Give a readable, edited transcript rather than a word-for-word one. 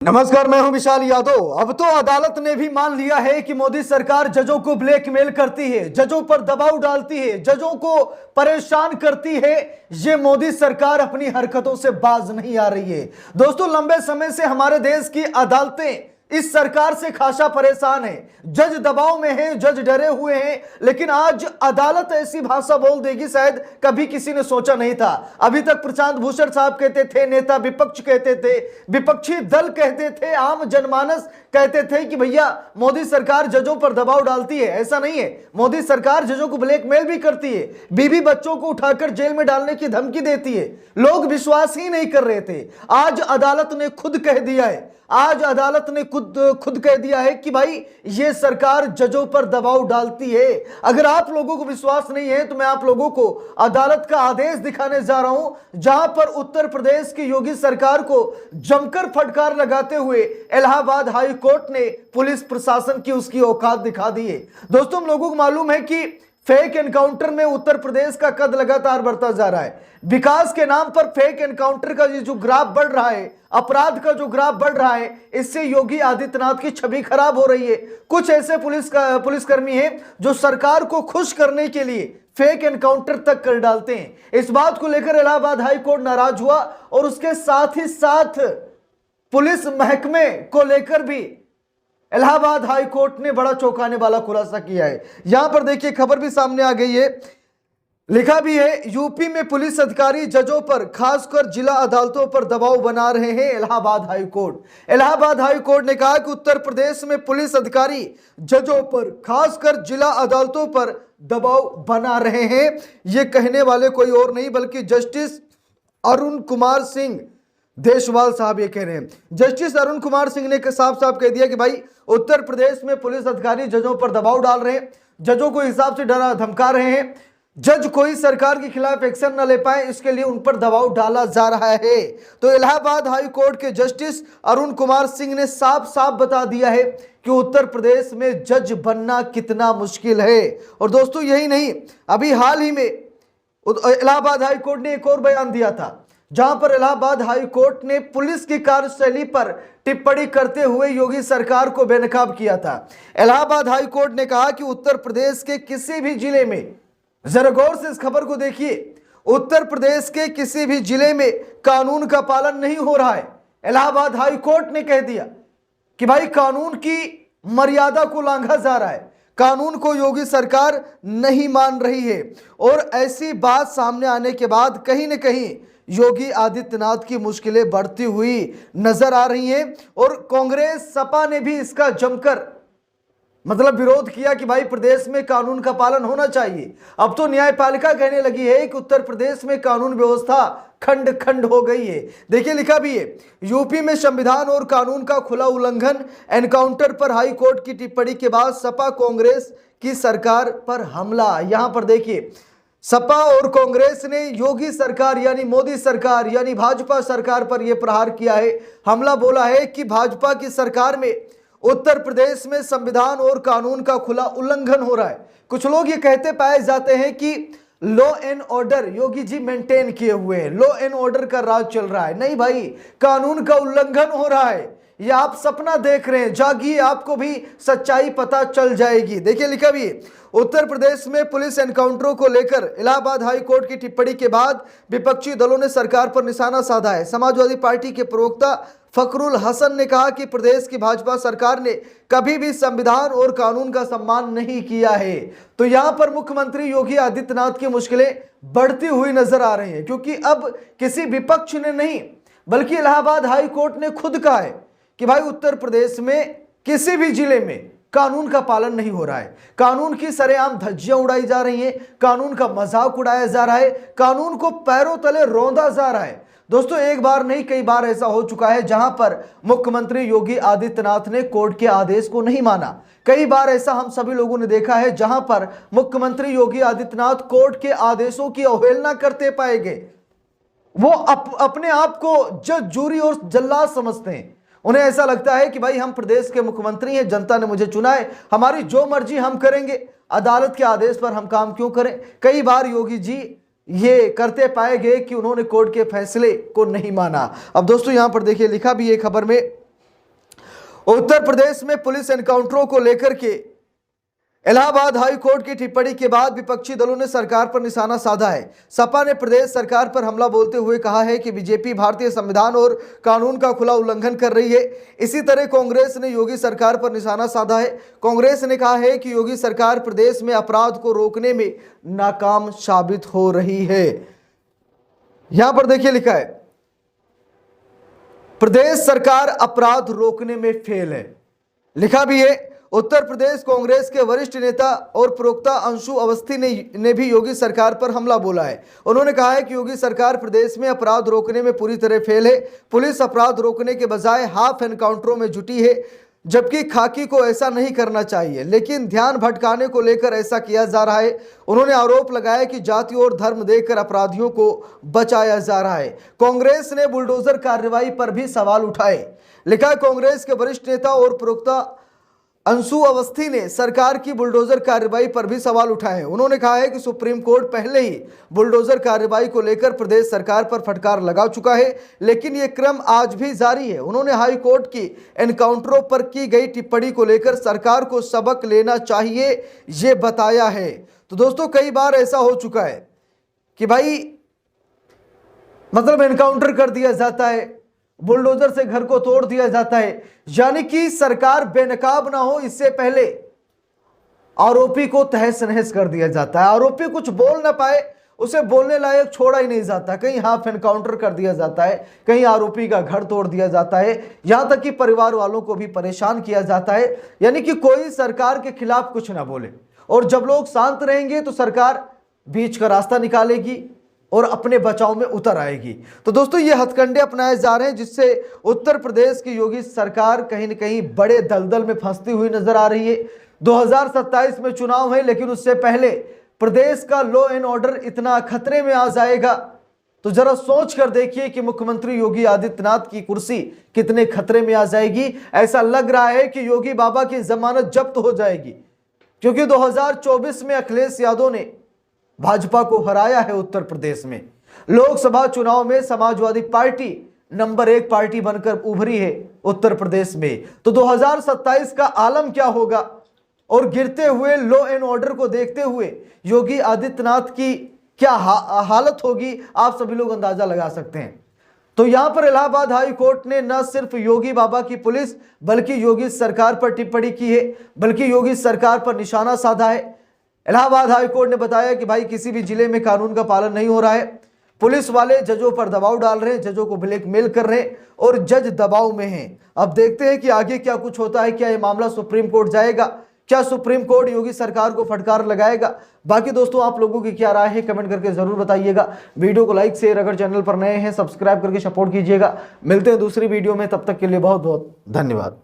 नमस्कार, मैं हूं विशाल यादव। अब तो अदालत ने भी मान लिया है कि मोदी सरकार जजों को ब्लैकमेल करती है, जजों पर दबाव डालती है, जजों को परेशान करती है। ये मोदी सरकार अपनी हरकतों से बाज नहीं आ रही है। दोस्तों, लंबे समय से हमारे देश की अदालतें इस सरकार से खासा परेशान है। जज दबाव में है, जज डरे हुए हैं, लेकिन आज अदालत ऐसी भाषा बोल देगी शायद कभी किसी ने सोचा नहीं था। अभी तक प्रशांत भूषण साहब कहते थे, नेता विपक्ष कहते थे, विपक्षी दल कहते थे, आम जनमानस कहते थे कि भैया मोदी सरकार जजों पर दबाव डालती है। ऐसा नहीं है, मोदी सरकार जजों को ब्लैकमेल भी करती है, बीवी बच्चों को उठाकर जेल में डालने की धमकी देती है। लोग विश्वास ही नहीं कर रहे थे। आज अदालत ने खुद कह दिया है, आज अदालत ने खुद कह दिया है कि भाई ये सरकार जजों पर दबाव डालती है। अगर आप लोगों को विश्वास नहीं है तो मैं आप लोगों को अदालत का आदेश दिखाने जा रहा हूं, जहां पर उत्तर प्रदेश की योगी सरकार को जमकर फटकार लगाते हुए इलाहाबाद हाई कोर्ट ने पुलिस प्रशासन की उसकी औकात दिखा दी है। दोस्तों, हम लोगों को मालूम है कि फेक एनकाउंटर में उत्तर प्रदेश का कद लगातार बढ़ता जा रहा है। विकास के नाम पर फेक एनकाउंटर का जो ग्राफ बढ़ रहा है, अपराध का जो ग्राफ बढ़ रहा है, इससे योगी आदित्यनाथ की छवि खराब हो रही है। कुछ ऐसे पुलिसकर्मी हैं जो सरकार को खुश करने के लिए फेक एनकाउंटर तक कर डालते हैं। इस बात को लेकर इलाहाबाद हाई कोर्ट नाराज हुआ और उसके साथ ही साथ पुलिस महकमे को लेकर भी इलाहाबाद हाई कोर्ट ने बड़ा चौंकाने वाला खुलासा किया है। यहां पर देखिए, खबर भी सामने आ गई है, लिखा भी है, यूपी में पुलिस अधिकारी जजों पर खासकर जिला अदालतों पर दबाव बना रहे हैं। Allahabad high court, Allahabad high court ने कहा कि उत्तर प्रदेश में पुलिस अधिकारी जजों पर खासकर जिला अदालतों पर दबाव बना रहे हैं। ये कहने वाले कोई और नहीं बल्कि जस्टिस अरुण कुमार सिंह देशवाल साहब ये कह रहे हैं। जस्टिस अरुण कुमार सिंह ने साफ साफ कह दिया कि भाई उत्तर प्रदेश में पुलिस अधिकारी जजों पर दबाव डाल रहे हैं, जजों को हिसाब से डरा धमका रहे हैं, जज कोई सरकार के खिलाफ एक्शन न ले पाए इसके लिए उन पर दबाव डाला जा रहा है। तो इलाहाबाद हाई कोर्ट के जस्टिस अरुण कुमार सिंह ने साफ साफ बता दिया है कि उत्तर प्रदेश में जज बनना कितना मुश्किल है। और दोस्तों, यही नहीं, अभी हाल ही में इलाहाबाद हाई कोर्ट ने एक और बयान दिया था, जहां पर इलाहाबाद हाई कोर्ट ने पुलिस की कार्यशैली पर टिप्पणी करते हुए योगी सरकार को बेनकाब किया था। इलाहाबाद हाई कोर्ट ने कहा कि उत्तर प्रदेश के किसी भी जिले में, जरा गौर से इस खबर को देखिए, उत्तर प्रदेश के किसी भी जिले में कानून का पालन नहीं हो रहा है। इलाहाबाद हाई कोर्ट ने कह दिया कि भाई कानून की मर्यादा को लांघा जा रहा है, कानून को योगी सरकार नहीं मान रही है। और ऐसी बात सामने आने के बाद कहीं न कहीं योगी आदित्यनाथ की मुश्किलें बढ़ती हुई नजर आ रही हैं। और कांग्रेस सपा ने भी इसका जमकर विरोध किया कि भाई प्रदेश में कानून का पालन होना चाहिए। अब तो न्यायपालिका कहने लगी है कि उत्तर प्रदेश में कानून व्यवस्था खंड खंड हो गई है। देखिए, लिखा भी है, यूपी में संविधान और कानून का खुला उल्लंघन, एनकाउंटर पर हाई कोर्ट की टिप्पणी के बाद सपा कांग्रेस की सरकार पर हमला। यहां पर देखिए, सपा और कांग्रेस ने योगी सरकार यानी मोदी सरकार यानी भाजपा सरकार पर यह प्रहार किया है, हमला बोला है कि भाजपा की सरकार में उत्तर प्रदेश में संविधान और कानून का खुला उल्लंघन हो रहा है। कुछ लोग ये कहते पाए जाते हैं कि law and order Yogi ji maintain किए हुए हैं, लॉ एंड ऑर्डर का राज चल रहा है। नहीं भाई, कानून का उल्लंघन हो रहा है। ये आप सपना देख रहे हैं, जागिए, आपको भी सच्चाई पता चल जाएगी। देखिए, लिखा भी है, उत्तर प्रदेश में पुलिस एनकाउंटरों को लेकर इलाहाबाद हाई कोर्ट की टिप्पणी के बाद विपक्षी दलों ने सरकार पर निशाना साधा है। समाजवादी पार्टी के प्रवक्ता फखरुल हसन ने कहा कि प्रदेश की भाजपा सरकार ने कभी भी संविधान और कानून का सम्मान नहीं किया है। तो यहां पर मुख्यमंत्री योगी आदित्यनाथ की मुश्किलें बढ़ती हुई नजर आ रही हैं, क्योंकि अब किसी विपक्ष ने नहीं बल्कि इलाहाबाद हाई कोर्ट ने खुद कहा है कि भाई उत्तर प्रदेश में किसी भी जिले में कानून का पालन नहीं हो रहा है, कानून की सरेआम धज्जियां उड़ाई जा रही हैं, कानून का मजाक उड़ाया जा रहा है, कानून को पैरों तले रौंदा जा रहा है। दोस्तों, एक बार नहीं कई बार ऐसा हो चुका है जहां पर मुख्यमंत्री योगी आदित्यनाथ ने कोर्ट के आदेश को नहीं माना। कई बार ऐसा हम सभी लोगों ने देखा है जहां पर मुख्यमंत्री योगी आदित्यनाथ कोर्ट के आदेशों की अवहेलना करते पाए गए। वो अपने आप को जज, जूरी और जल्लाद समझते हैं। उन्हें ऐसा लगता है कि भाई हम प्रदेश के मुख्यमंत्री हैं, जनता ने मुझे चुना है, हमारी जो मर्जी हम करेंगे, अदालत के आदेश पर हम काम क्यों करें। कई बार योगी जी ये करते पाए गए कि उन्होंने कोर्ट के फैसले को नहीं माना। अब दोस्तों, यहां पर देखिए, लिखा भी है खबर में उत्तर प्रदेश में पुलिस एनकाउंटरों को लेकर के इलाहाबाद हाई कोर्ट की टिप्पणी के बाद विपक्षी दलों ने सरकार पर निशाना साधा है। सपा ने प्रदेश सरकार पर हमला बोलते हुए कहा है कि बीजेपी भारतीय संविधान और कानून का खुला उल्लंघन कर रही है। इसी तरह कांग्रेस ने योगी सरकार पर निशाना साधा है। कांग्रेस ने कहा है कि योगी सरकार प्रदेश में अपराध को रोकने में नाकाम साबित हो रही है। यहां पर देखिए लिखा है, प्रदेश सरकार अपराध रोकने में फेल है। लिखा भी है, उत्तर प्रदेश कांग्रेस के वरिष्ठ नेता और प्रवक्ता अंशु अवस्थी ने भी योगी सरकार पर हमला बोला है। उन्होंने कहा है कि योगी सरकार प्रदेश में अपराध रोकने में पूरी तरह फेल है। पुलिस अपराध रोकने के बजाय हाफ एनकाउंटरों में जुटी है, जबकि खाकी को ऐसा नहीं करना चाहिए, लेकिन ध्यान भटकाने को लेकर ऐसा किया जा रहा है। उन्होंने आरोप लगाया कि जाति और धर्म देकर अपराधियों को बचाया जा रहा है। कांग्रेस ने बुलडोजर कार्रवाई पर भी सवाल उठाए। लिखा है, कांग्रेस के वरिष्ठ नेता और प्रवक्ता अंशु अवस्थी ने सरकार की बुलडोजर कार्रवाई पर भी सवाल उठाए। उन्होंने कहा है कि सुप्रीम कोर्ट पहले ही बुलडोजर कार्रवाई को लेकर प्रदेश सरकार पर फटकार लगा चुका है, लेकिन यह क्रम आज भी जारी है। उन्होंने हाई कोर्ट की एनकाउंटरों पर की गई टिप्पणी को लेकर सरकार को सबक लेना चाहिए, ये बताया है। तो दोस्तों, कई बार ऐसा हो चुका है कि भाई मतलब एनकाउंटर कर दिया जाता है, बुलडोजर से घर को तोड़ दिया जाता है, यानी कि सरकार बेनकाब ना हो इससे पहले आरोपी को तहस नहस कर दिया जाता है। आरोपी कुछ बोल ना पाए, उसे बोलने लायक छोड़ा ही नहीं जाता। कहीं हाफ एनकाउंटर कर दिया जाता है, कहीं आरोपी का घर तोड़ दिया जाता है, यहां तक कि परिवार वालों को भी परेशान किया जाता है, यानी कि कोई सरकार के खिलाफ कुछ ना बोले। और जब लोग शांत रहेंगे तो सरकार बीच का रास्ता निकालेगी और अपने बचाव में उतर आएगी। तो दोस्तों, ये हथकंडे अपनाए जा रहे हैं, जिससे उत्तर प्रदेश की योगी सरकार कहीं न कहीं बड़े दलदल में फंसती हुई नजर आ रही है। 2027 में चुनाव है, लेकिन उससे पहले प्रदेश का लॉ एंड ऑर्डर इतना खतरे में आ जाएगा तो जरा सोच कर देखिए कि मुख्यमंत्री योगी आदित्यनाथ की कुर्सी कितने खतरे में आ जाएगी। ऐसा लग रहा है कि योगी बाबा की जमानत जब्त हो जाएगी, क्योंकि 2024 में अखिलेश यादव ने भाजपा को हराया है। उत्तर प्रदेश में लोकसभा चुनाव में समाजवादी पार्टी नंबर 1 पार्टी बनकर उभरी है उत्तर प्रदेश में। तो 2027 का आलम क्या होगा और गिरते हुए लॉ एंड ऑर्डर को देखते हुए योगी आदित्यनाथ की क्या हालत होगी, आप सभी लोग अंदाजा लगा सकते हैं। तो यहां पर इलाहाबाद हाई कोर्ट ने न सिर्फ योगी बाबा की पुलिस बल्कि योगी सरकार पर टिप्पणी की है, बल्कि योगी सरकार पर निशाना साधा है। इलाहाबाद हाई कोर्ट ने बताया कि भाई किसी भी जिले में कानून का पालन नहीं हो रहा है, पुलिस वाले जजों पर दबाव डाल रहे हैं, जजों को ब्लैकमेल कर रहे हैं और जज दबाव में हैं। अब देखते हैं कि आगे क्या कुछ होता है। क्या यह मामला सुप्रीम कोर्ट जाएगा? क्या सुप्रीम कोर्ट योगी सरकार को फटकार लगाएगा? बाकी दोस्तों, आप लोगों की क्या राय है कमेंट करके जरूर बताइएगा। वीडियो को लाइक शेयर, अगर चैनल पर नए हैं सब्सक्राइब करके सपोर्ट कीजिएगा। मिलते हैं दूसरी वीडियो में, तब तक के लिए बहुत बहुत धन्यवाद।